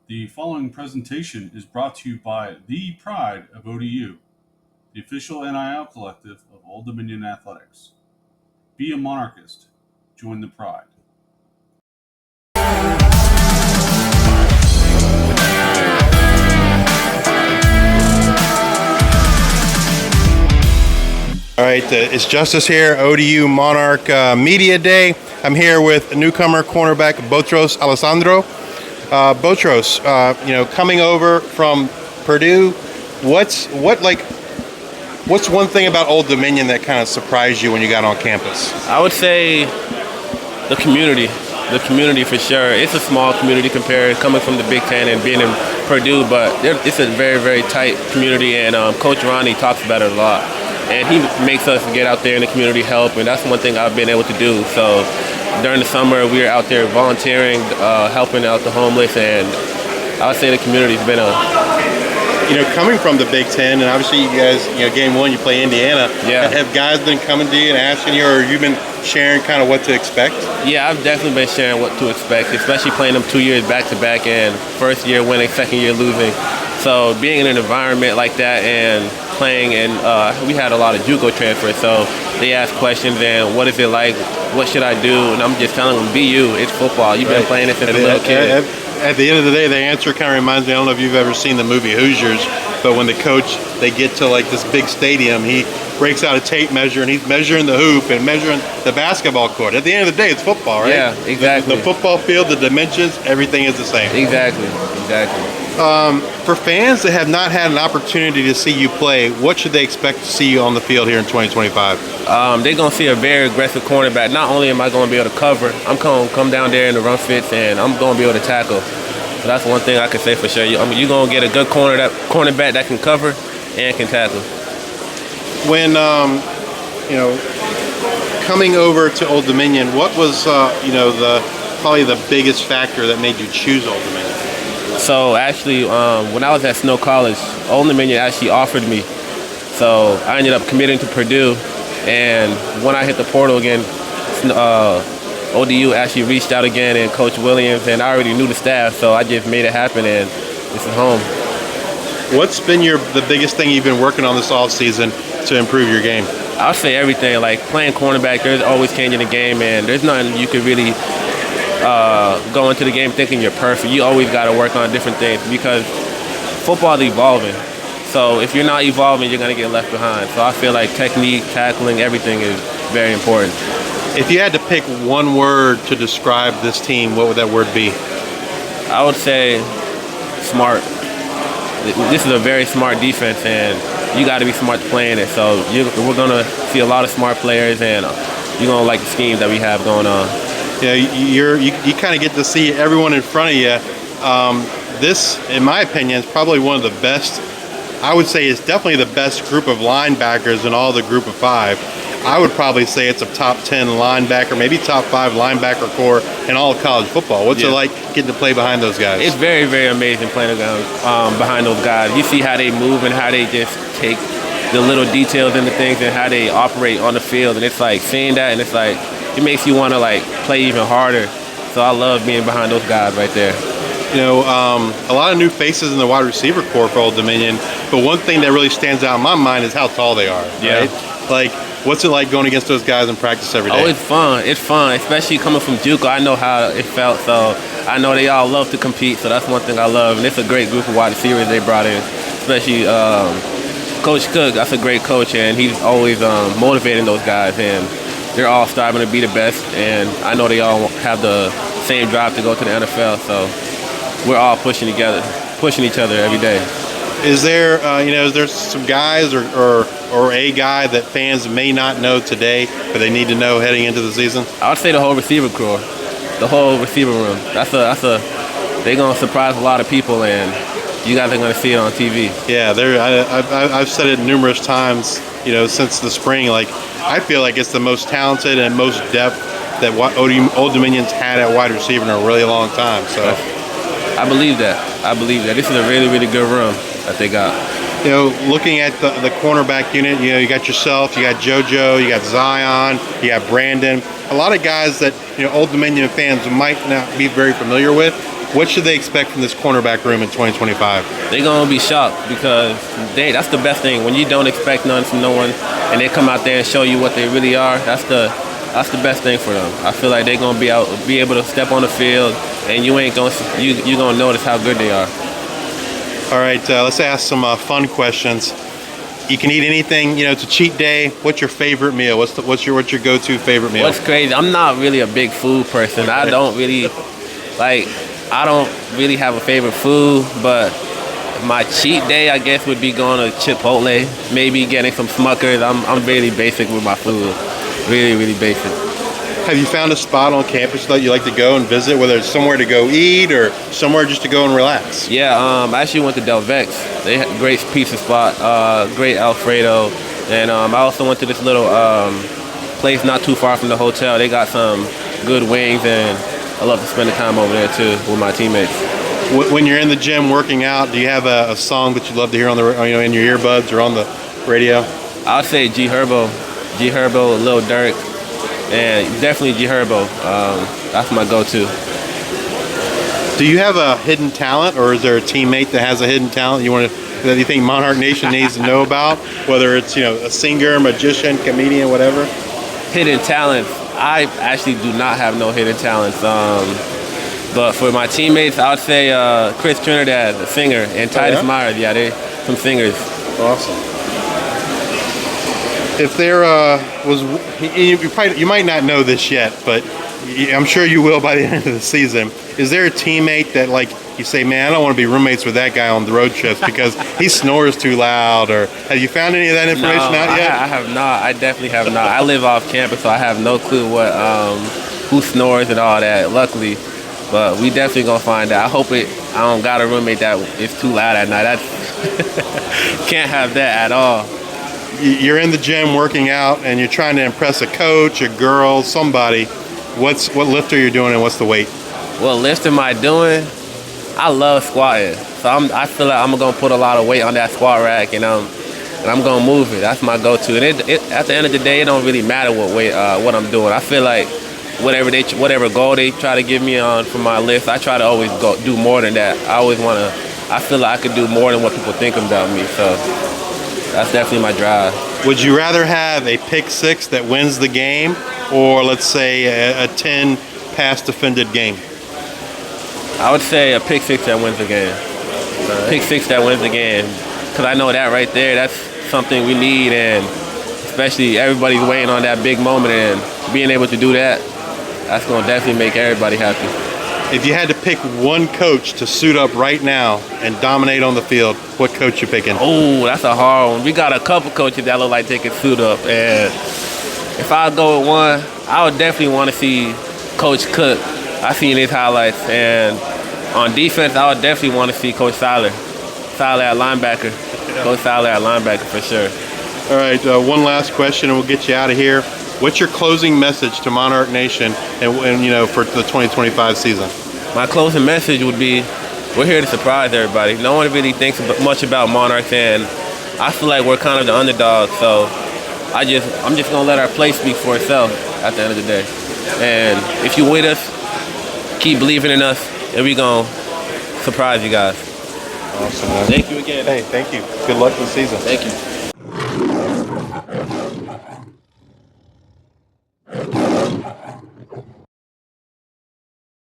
The following presentation is brought to you by the Pride of ODU, the official NIL collective of Old Dominion Athletics. Be a monarchist. Join the Pride. All right, it's Justice here, ODU Monarch Media Day. I'm here with newcomer cornerback Botros Alisandro. Botros, coming over from Purdue, what's one thing about Old Dominion that kind of surprised you when you got on campus? I would say the community for sure. It's a small community compared coming from the Big Ten and being in Purdue, but it's a very, very tight community, and Coach Ronnie talks about it a lot. And he makes us get out there in the community, help, and that's one thing I've been able to do. So during the summer, we were out there volunteering, helping out the homeless, and I would say the community's been coming from the Big Ten, and obviously you guys, game one, you play Indiana. Yeah. Have guys been coming to you and asking you, or you've been sharing kind of what to expect? Yeah, I've definitely been sharing what to expect, especially playing them 2 years back-to-back, and first year winning, second year losing. So being in an environment like that and playing, and we had a lot of JUCO transfers, so they ask questions and what is it like, what should I do, and I'm just telling them, be you, it's football, you've been playing it since a little kid. At the end of the day, the answer kind of reminds me, I don't know if you've ever seen the movie Hoosiers, but when the coach, they get to like this big stadium, he breaks out a tape measure and he's measuring the hoop and measuring the basketball court. At the end of the day, it's football, right? Yeah, exactly. The football field, the dimensions, everything is the same. Exactly. For fans that have not had an opportunity to see you play, what should they expect to see you on the field here in 2025? They're going to see a very aggressive cornerback. Not only am I going to be able to cover, I'm going to come down there in the run fits, and I'm going to be able to tackle. So that's one thing I can say for sure. You're going to get a good cornerback that can cover and can tackle. When, coming over to Old Dominion, what was, probably the biggest factor that made you choose Old Dominion? So actually, when I was at Snow College, Old Dominion actually offered me. So I ended up committing to Purdue, and when I hit the portal again, ODU actually reached out again, and Coach Williams, and I already knew the staff, so I just made it happen, and this is home. What's been the biggest thing you've been working on this offseason to improve your game? I would say everything. Like playing cornerback, there's always changing the game, and there's nothing you could really go into the game thinking you're perfect. You always got to work on different things because football is evolving. So if you're not evolving, you're going to get left behind. So I feel like technique, tackling, everything is very important. If you had to pick one word to describe this team, what would that word be? I would say smart. This is a very smart defense, and you got to be smart to play in it. So we're going to see a lot of smart players, and you're going to like the schemes that we have going on. You kind of get to see everyone in front of you. This, in my opinion, is probably one of the best. I would say it's definitely the best group of linebackers in all the group of five. I would probably say it's a top 10 linebacker, maybe top 5 linebacker core in all of college football. What's it like getting to play behind those guys? It's very, very amazing playing behind those guys. You see how they move and how they just take the little details into things and how they operate on the field. And it's like seeing that, and it's like it makes you want to like play even harder. So I love being behind those guys right there. A lot of new faces in the wide receiver core for Old Dominion, but one thing that really stands out in my mind is how tall they are. Yeah. Right? Like, what's it like going against those guys in practice every day? Oh, it's fun. It's fun, especially coming from JUCO. I know how it felt, so I know they all love to compete, so that's one thing I love. And it's a great group of wide receivers they brought in, especially Coach Cook. That's a great coach, and he's always motivating those guys, and they're all striving to be the best, and I know they all have the same drive to go to the NFL, so we're all pushing each other every day. Is there, is there some guys or a guy that fans may not know today, but they need to know heading into the season? I would say the whole receiver core, the whole receiver room. They're gonna surprise a lot of people, and you guys are gonna see it on TV. Yeah, I've said it numerous times, since the spring. Like, I feel like it's the most talented and most depth that Old Dominion's had at wide receiver in a really long time. So, I believe that. This is a really, really good room that they got. You know, looking at the cornerback unit, you know, you got yourself, you got JoJo, you got Zion, you got Brandon. A lot of guys that, you know, Old Dominion fans might not be very familiar with. What should they expect from this cornerback room in 2025? They're going to be shocked because that's the best thing. When you don't expect nothing from no one and they come out there and show you what they really are, that's the best thing for them. I feel like they're going to be able to step on the field and you're going to notice how good they are. All right, let's ask some fun questions. You can eat anything, you know, it's a cheat day. What's your favorite meal? What's your go-to favorite meal? What's crazy, I'm not really a big food person. I don't really have a favorite food, but my cheat day, I guess, would be going to Chipotle, maybe getting some Smuckers. I'm really basic with my food, really, really basic. Have you found a spot on campus that you like to go and visit, whether it's somewhere to go eat or somewhere just to go and relax? Yeah, I actually went to Del Vex. They had a great pizza spot, great Alfredo, and I also went to this little place not too far from the hotel. They got some good wings, and I love to spend the time over there too with my teammates. When you're in the gym working out, do you have a song that you love to hear on the, you know, in your earbuds or on the radio? I'd say G Herbo, Lil Durk, and definitely G Herbo. That's my go-to. Do you have a hidden talent, or is there a teammate that has a hidden talent that you think Monarch Nation needs to know about? Whether it's, you know, a singer, magician, comedian, whatever. Hidden talents. I actually do not have no hidden talents. But for my teammates, I would say Chris Trinidad, the singer, and Titus Myers. Yeah, they're some singers. Awesome. If there was, you might not know this yet, but I'm sure you will by the end of the season. Is there a teammate that, like, you say, man, I don't want to be roommates with that guy on the road trips because he snores too loud? Or have you found any of that information out yet? I have not. I definitely have not. I live off campus, so I have no clue what who snores and all that. Luckily, but we definitely gonna find out. I hope I don't got a roommate that is too loud at night. Can't have that at all. You're in the gym working out, and you're trying to impress a coach, a girl, somebody. What lift are you doing, and what's the weight? What lift am I doing? I love squatting, so I feel like I'm gonna put a lot of weight on that squat rack, and I'm gonna move it. That's my go-to. And at the end of the day, it don't really matter what weight, what I'm doing. I feel like whatever goal they try to give me on for my lift, I try to always do more than that. I feel like I could do more than what people think about me. So that's definitely my drive. Would you rather have a pick six that wins the game, or let's say a 10 pass defended game? I would say a pick six that wins the game. Pick six that wins the game. Because I know that right there, that's something we need, and especially everybody's waiting on that big moment, and being able to do that, that's going to definitely make everybody happy. If you had to pick one coach to suit up right now and dominate on the field, what coach you picking? Oh, that's a hard one. We got a couple coaches that look like they can suit up, and if I go with one, I would definitely want to see Coach Cook. I've seen his highlights, and on defense, I would definitely want to see Coach Siler. Siler at linebacker. Coach Siler at linebacker for sure. All right, one last question, and we'll get you out of here. What's your closing message to Monarch Nation, and you know, for the 2025 season? My closing message would be, we're here to surprise everybody. No one really thinks much about Monarchs, and I feel like we're kind of the underdog. So I'm just gonna let our play speak for itself at the end of the day. And if you with us, keep believing in us, and we're gonna surprise you guys. Awesome, man. Thank you again. Hey, thank you. Good luck this season. Thank you.